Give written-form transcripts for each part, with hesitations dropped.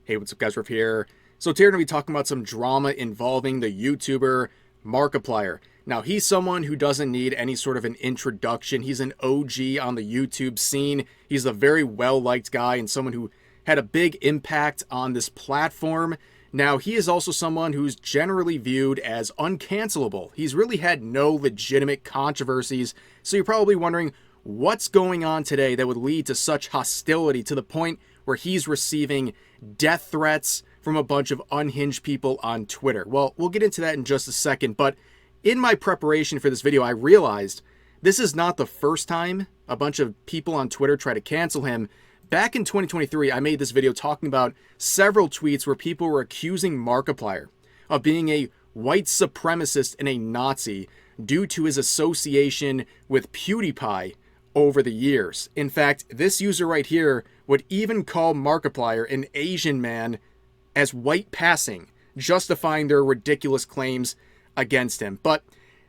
Hey, what's up guys, Riff here. So today we're going to be talking about some drama involving the YouTuber Markiplier. Now he's someone who doesn't need any sort of an introduction. He's an OG on the YouTube scene. He's a very well-liked guy and someone who had a big impact on this platform. Now he is also someone who's generally viewed as uncancelable. He's really had no legitimate controversies. So you're probably wondering what's going on today that would lead to such hostility to the point where he's receiving death threats from a bunch of unhinged people on Twitter. Well, we'll get into that in just a second, but in my preparation for this video, I realized this is not the first time a bunch of people on Twitter try to cancel him. Back in 2023, I made this video talking about several tweets where people were accusing Markiplier of being a white supremacist and a Nazi due to his association with PewDiePie over the years. In fact, this user right here would even call Markiplier an Asian man as white passing, justifying their ridiculous claims against him. But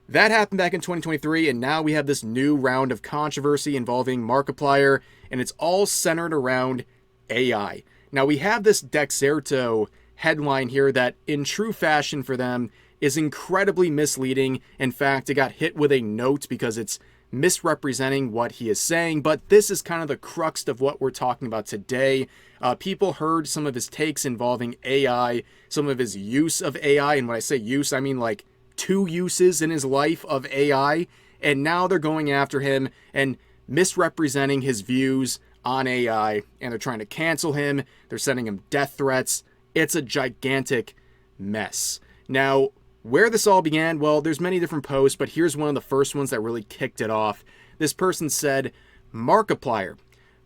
that happened back in 2023, and now we have this new round of controversy involving Markiplier, and it's all centered around AI. Now we have this Dexerto headline here that, in true fashion for them, is incredibly misleading. In fact, it got hit with a note because it's misrepresenting what he is saying, but this is kind of the crux of what we're talking about today. People heard some of his takes involving AI, some of his use of AI, and when I say use, I mean like 2 uses in his life of AI, and now they're going after him and misrepresenting his views on AI, and they're trying to cancel him. They're sending him death threats. It's a gigantic mess. Now, where this all began, well, there's many different posts, but here's one of the first ones that really kicked it off. This person said, Markiplier,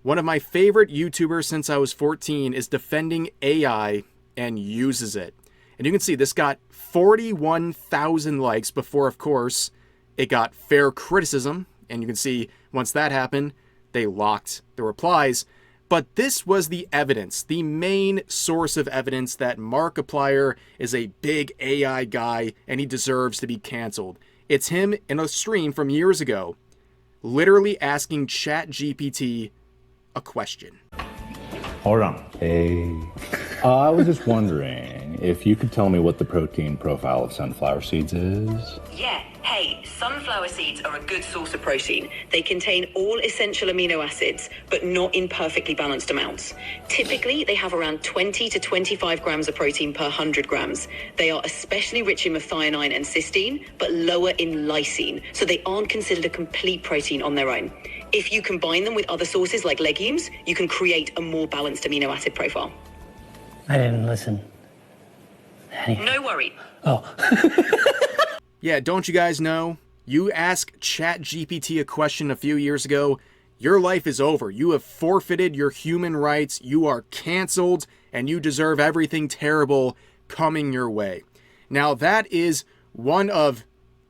one of my favorite YouTubers since I was 14, is defending AI and uses it. And you can see this got 41,000 likes before, of course, it got fair criticism. And you can see once that happened, they locked the replies. But this was the evidence, the main source of evidence that Markiplier is a big AI guy and he deserves to be canceled. It's him in a stream from years ago, literally asking ChatGPT a question. Hold on. Hey. I was just wondering if you could tell me what the protein profile of sunflower seeds is. Yeah. Hey, sunflower seeds are a good source of protein. They contain all essential amino acids, but not in perfectly balanced amounts. Typically, they have around 20 to 25 grams of protein per 100 grams. They are especially rich in methionine and cysteine, but lower in lysine, so they aren't considered a complete protein on their own. If you combine them with other sources like legumes, you can create a more balanced amino acid profile. I didn't listen. No worry. Oh. Yeah, don't you guys know? You ask ChatGPT a question a few years ago, your life is over. You have forfeited your human rights, you are canceled, and you deserve everything terrible coming your way. Now that is one of,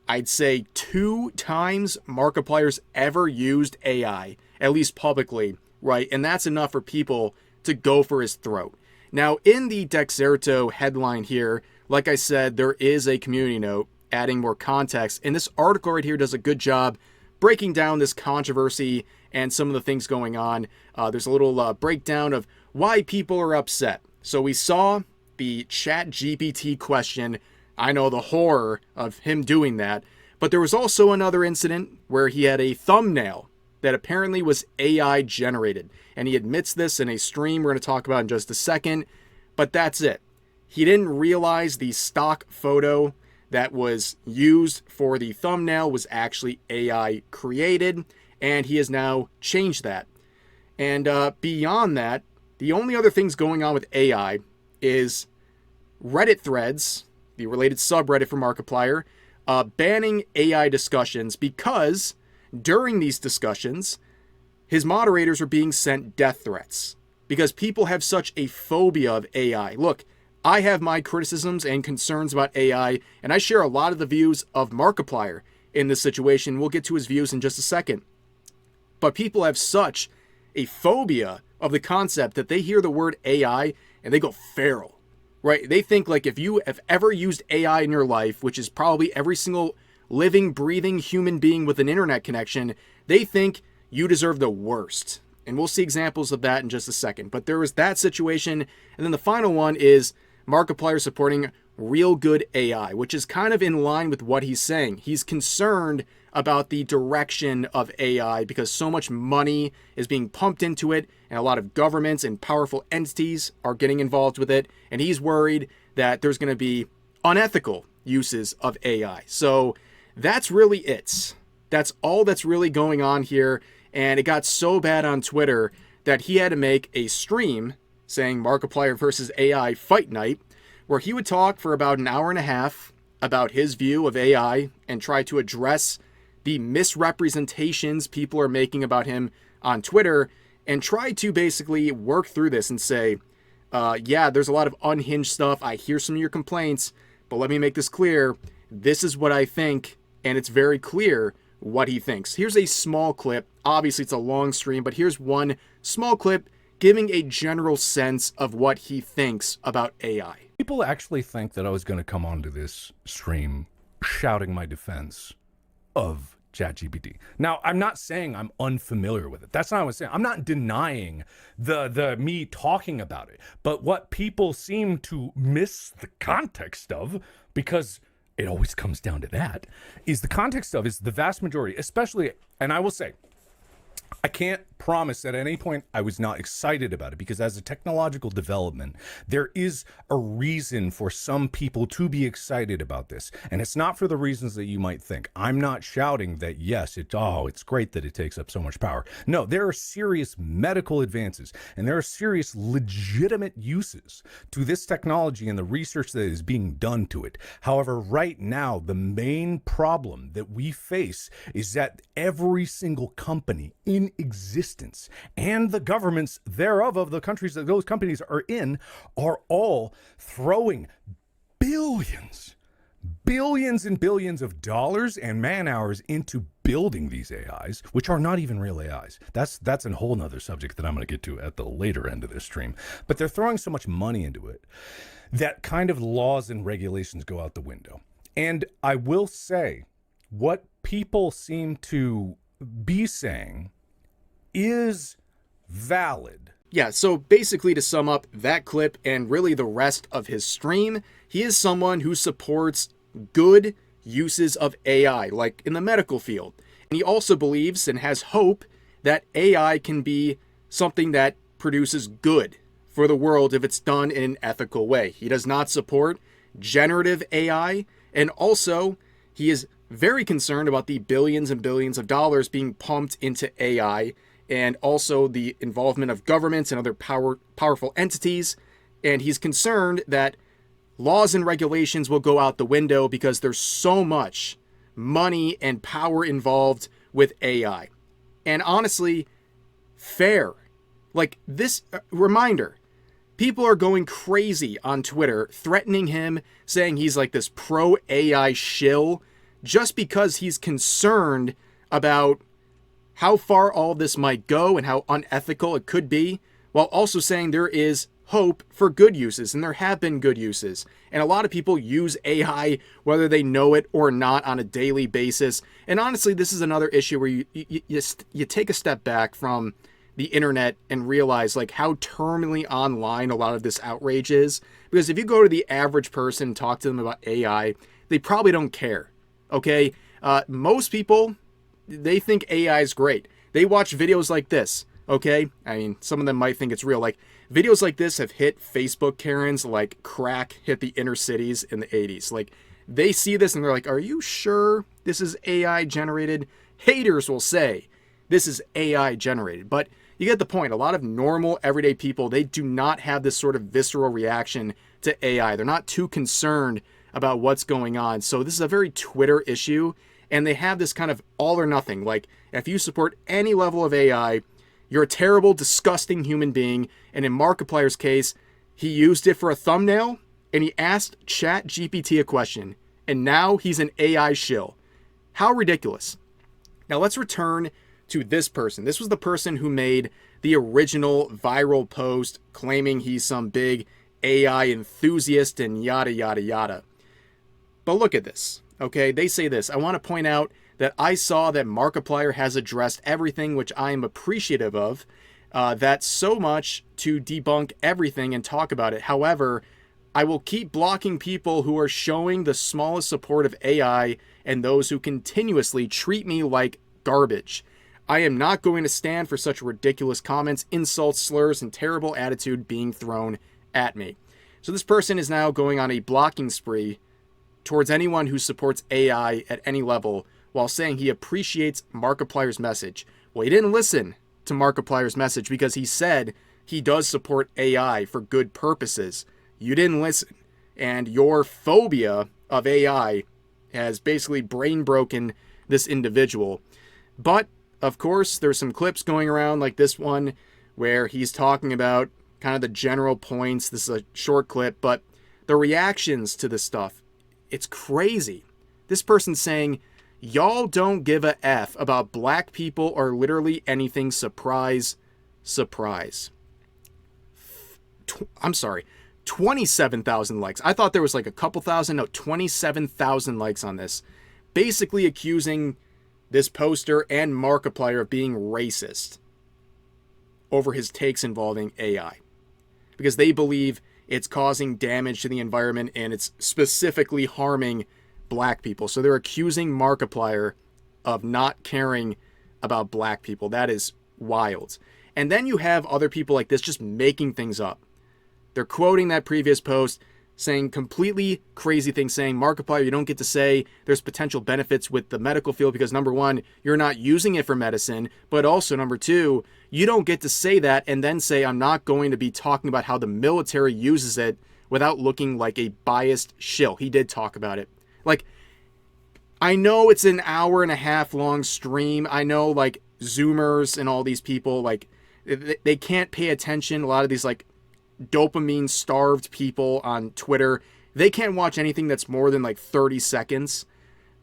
I'd say, 2 times Markiplier's ever used AI, at least publicly, right? And that's enough for people to go for his throat. Now in the Dexerto headline here, like I said, there is a community note adding more context, and this article right here does a good job breaking down this controversy and some of the things going on. There's a little breakdown of why people are upset. So we saw the ChatGPT question. I know the horror of him doing that, but there was also another incident where he had a thumbnail that apparently was AI generated, and he admits this in a stream we're going to talk about in just a second, but that's it. He didn't realize the stock photo that was used for the thumbnail was actually AI created, and he has now changed that. And beyond that, the only other things going on with AI is Reddit threads, the related subreddit for Markiplier, banning AI discussions because during these discussions, his moderators are being sent death threats because people have such a phobia of AI. Look, I have my criticisms and concerns about AI, and I share a lot of the views of Markiplier in this situation. We'll get to his views in just a second. But people have such a phobia of the concept that they hear the word AI and they go feral, right? They think like if you have ever used AI in your life, which is probably every single living, breathing human being with an internet connection, they think you deserve the worst. And we'll see examples of that in just a second. But there was that situation. And then the final one is Markiplier supporting real good AI, which is kind of in line with what he's saying. He's concerned about the direction of AI because so much money is being pumped into it, and a lot of governments and powerful entities are getting involved with it. And he's worried that there's going to be unethical uses of AI. So that's really it. That's all that's really going on here. And it got so bad on Twitter that he had to make a stream saying Markiplier versus AI Fight Night, where he would talk for about an hour and a half about his view of AI and try to address the misrepresentations people are making about him on Twitter and try to basically work through this and say, yeah, there's a lot of unhinged stuff. I hear some of your complaints, but let me make this clear. This is what I think, and it's very clear what he thinks. Here's a small clip. Obviously, it's a long stream, but here's one small clip giving a general sense of what he thinks about AI. People actually think that I was going to come onto this stream shouting my defense of ChatGPT. Now, I'm not saying I'm unfamiliar with it. That's not what I'm saying. I'm not denying the me talking about it. But what people seem to miss the context of, because it always comes down to that, is the context of is the vast majority, especially, and I will say, I can't promise at any point I was not excited about it, because as a technological development, there is a reason for some people to be excited about this. And it's not for the reasons that you might think. I'm not shouting that, yes, it's great that it takes up so much power. No, there are serious medical advances and there are serious legitimate uses to this technology and the research that is being done to it. However, right now, the main problem that we face is that every single company in existence and the governments thereof of the countries that those companies are in are all throwing billions and billions of dollars and man hours into building these AIs, which are not even real AIs. That's a whole nother subject that I'm going to get to at the later end of this stream. But they're throwing so much money into it that kind of laws and regulations go out the window. And I will say, what people seem to be saying is valid. Yeah, so basically to sum up that clip and really the rest of his stream, he is someone who supports good uses of AI, like in the medical field. And he also believes and has hope that AI can be something that produces good for the world if it's done in an ethical way. He does not support generative AI, and also he is very concerned about the billions and billions of dollars being pumped into AI, and also the involvement of governments and other powerful entities. And he's concerned that laws and regulations will go out the window because there's so much money and power involved with AI. And honestly, fair. Like this reminder, people are going crazy on Twitter, threatening him, saying he's like this pro-AI shill, just because he's concerned about how far all this might go and how unethical it could be, while also saying there is hope for good uses, and there have been good uses. And a lot of people use AI, whether they know it or not, on a daily basis. And honestly, this is another issue where you take a step back from the internet and realize like how terminally online a lot of this outrage is. Because if you go to the average person and talk to them about AI, they probably don't care. Okay? Most people, they think AI is great. They watch videos like this, okay? I mean, some of them might think it's real. Like, videos like this have hit Facebook Karens like crack hit the inner cities in the 80s. Like, they see this and they're like, are you sure this is AI generated? Haters will say this is AI generated. But you get the point. A lot of normal, everyday people, they do not have this sort of visceral reaction to AI. They're not too concerned about what's going on. So this is a very Twitter issue. And they have this kind of all or nothing. Like, if you support any level of AI, you're a terrible, disgusting human being. And in Markiplier's case, he used it for a thumbnail and he asked ChatGPT a question. And now he's an AI shill. How ridiculous. Now let's return to this person. This was the person who made the original viral post claiming he's some big AI enthusiast and yada, yada, yada. But look at this. Okay, they say this. I want to point out that I saw that Markiplier has addressed everything, which I am appreciative of. That's so much to debunk everything and talk about it. However, I will keep blocking people who are showing the smallest support of AI and those who continuously treat me like garbage. I am not going to stand for such ridiculous comments, insults, slurs, and terrible attitude being thrown at me. So this person is now going on a blocking spree towards anyone who supports AI at any level while saying he appreciates Markiplier's message. Well, he didn't listen to Markiplier's message because he said he does support AI for good purposes. You didn't listen. And your phobia of AI has basically brain broken this individual. But, of course, there's some clips going around like this one where he's talking about kind of the general points. This is a short clip, but the reactions to this stuff, it's crazy. This person's saying, y'all don't give a F about black people or literally anything. Surprise, surprise. I'm sorry. 27,000 likes. I thought there was like a couple thousand. No, 27,000 likes on this. Basically accusing this poster and Markiplier of being racist over his takes involving AI. Because they believe it's causing damage to the environment and it's specifically harming black people. So they're accusing Markiplier of not caring about black people. That is wild. And then you have other people like this just making things up. They're quoting that previous post, saying completely crazy things, saying, Markiplier, you don't get to say there's potential benefits with the medical field because, number one, you're not using it for medicine, but also, number two, you don't get to say that and then say, I'm not going to be talking about how the military uses it without looking like a biased shill. He did talk about it. Like, I know it's an hour and a half long stream. I know, like, Zoomers and all these people, like, they can't pay attention. A lot of these, like, dopamine starved people on Twitter, they can't watch anything that's more than like 30 seconds.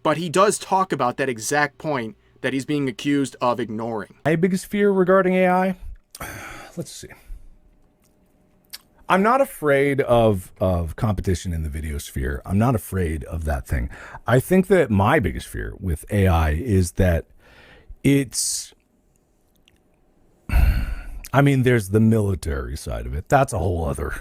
But he does talk about that exact point that he's being accused of ignoring. My biggest fear regarding AI, let's see. I'm not afraid of competition in the video sphere. I'm not afraid of that thing. I think that my biggest fear with AI is that it's, I mean, there's the military side of it. That's a whole other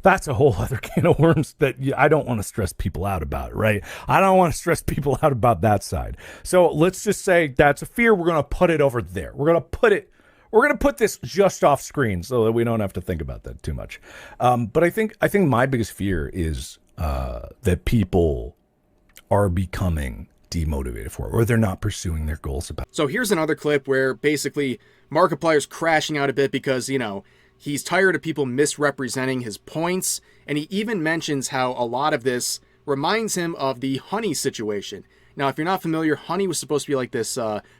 can of worms that I don't want to stress people out about, right? I don't want to stress people out about that side. So let's just say that's a fear. We're going to put it over there. We're going to put this just off screen so that we don't have to think about that too much. But I think my biggest fear is that people are becoming demotivated for it, or they're not pursuing their goals about it. So here's another clip where basically Markiplier's crashing out a bit because, you know, he's tired of people misrepresenting his points, and he even mentions how a lot of this reminds him of the Honey situation. Now, if you're not familiar, Honey was supposed to be like this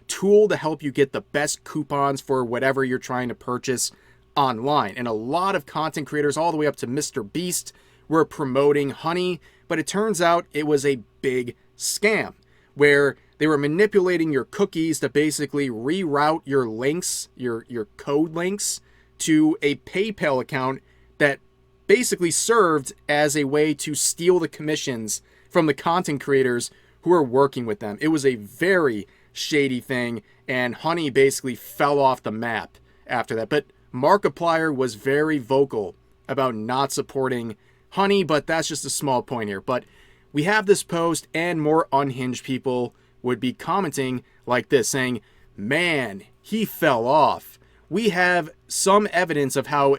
tool to help you get the best coupons for whatever you're trying to purchase online. And a lot of content creators, all the way up to Mr. Beast, were promoting Honey, but it turns out it was a big scam where they were manipulating your cookies to basically reroute your links, your code links, to a PayPal account that basically served as a way to steal the commissions from the content creators who are working with them. It was a very shady thing, and Honey basically fell off the map after that. But Markiplier was very vocal about not supporting Honey, but that's just a small point here. But we have this post, and more unhinged people would be commenting like this, saying, man, he fell off. We have some evidence of how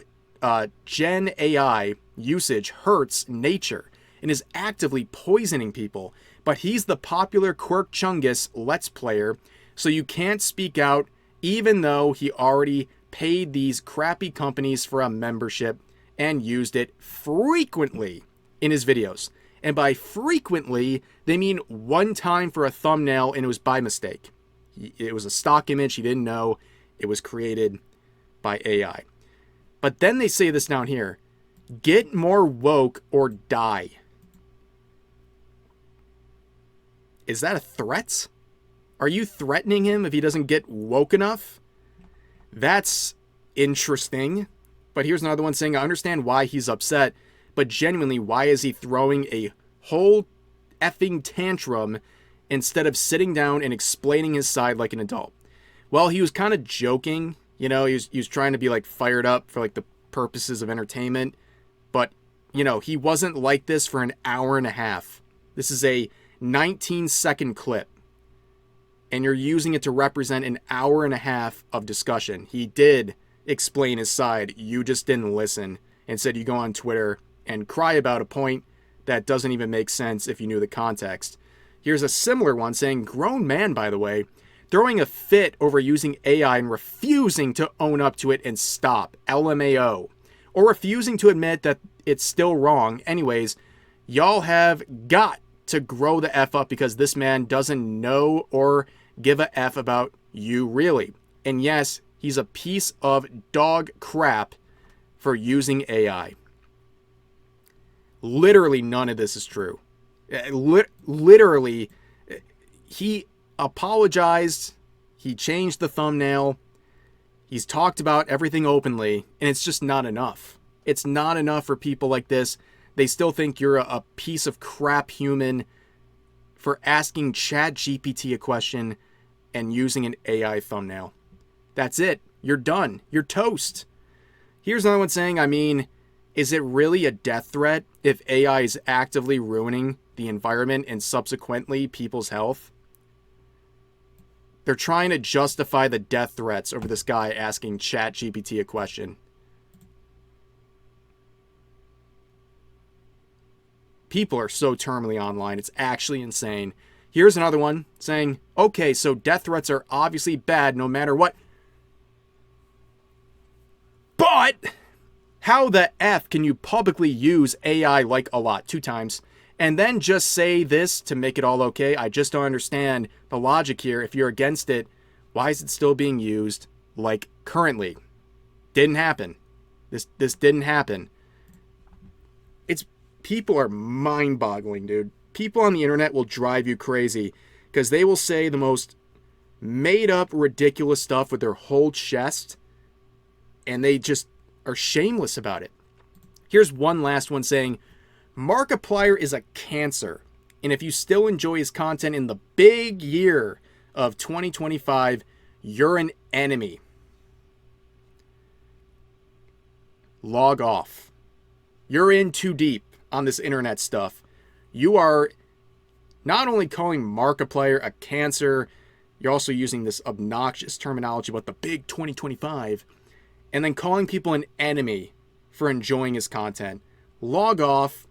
Gen AI usage hurts nature and is actively poisoning people. But he's the popular Quirk Chungus Let's Player, so you can't speak out even though he already paid these crappy companies for a membership and used it frequently in his videos. And by frequently, they mean one time for a thumbnail, and it was by mistake. It was a stock image. He didn't know it was created by AI. But then they say this down here, get more woke or die. Is that a threat? Are you threatening him if he doesn't get woke enough? That's interesting. But here's another one saying, I understand why he's upset, but genuinely, why is he throwing a whole effing tantrum instead of sitting down and explaining his side like an adult? Well, he was kind of joking You know, he was trying to be like fired up for like the purposes of entertainment. But, you know, he wasn't like this for an hour and a half. This is a 19-second clip. And you're using it to represent an hour and a half of discussion. He did explain his side. You just didn't listen. Instead, you go on Twitter and cry about a point that doesn't even make sense if you knew the context. Here's a similar one saying, grown man, by the way, throwing a fit over using AI and refusing to own up to it and stop. LMAO. Or refusing to admit that it's still wrong. Anyways, y'all have got to grow the F up because this man doesn't know or give a F about you really. And yes, he's a piece of dog crap for using AI. Literally none of this is true. Literally, he apologized. He changed the thumbnail. He's talked about everything openly, and it's just not enough. It's not enough for people like this. They still think you're a piece of crap human for asking ChatGPT a question and using an AI thumbnail. That's it. You're done. You're toast. Here's another one saying, I mean, is it really a death threat if AI is actively ruining the environment and subsequently people's health? They're trying to justify the death threats over this guy asking ChatGPT a question. People are so terminally online. It's actually insane. Here's another one saying, okay, so death threats are obviously bad no matter what. But how the F can you publicly use AI like a lot, 2 times, and then just say this to make it all okay? I just don't understand the logic here. If you're against it, why is it still being used like currently? Didn't happen. This didn't happen. People are mind-boggling, dude. People on the internet will drive you crazy because they will say the most made-up, ridiculous stuff with their whole chest, and they just are shameless about it. Here's one last one saying, Markiplier is a cancer, and if you still enjoy his content in the big year of 2025, you're an enemy. Log off. You're in too deep on this internet stuff. You are not only calling Markiplier a cancer, you're also using this obnoxious terminology about the big 2025, and then calling people an enemy for enjoying his content. Log off,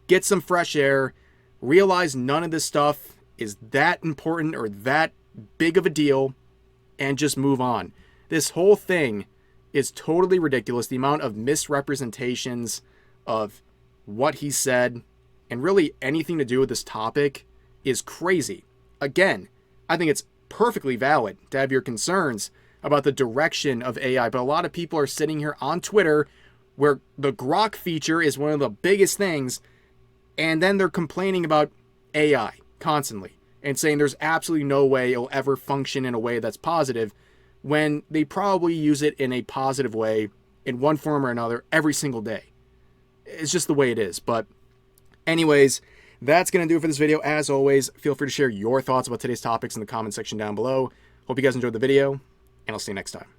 get some fresh air, realize none of this stuff is that important or that big of a deal, and just move on. This whole thing is totally ridiculous. The amount of misrepresentations of what he said and really anything to do with this topic is crazy. Again, I think it's perfectly valid to have your concerns about the direction of AI, but a lot of people are sitting here on Twitter where the Grok feature is one of the biggest things, and then they're complaining about AI constantly and saying there's absolutely no way it'll ever function in a way that's positive when they probably use it in a positive way in one form or another every single day. It's just the way it is. But anyways, that's going to do it for this video. As always, feel free to share your thoughts about today's topics in the comment section down below. Hope you guys enjoyed the video, and I'll see you next time.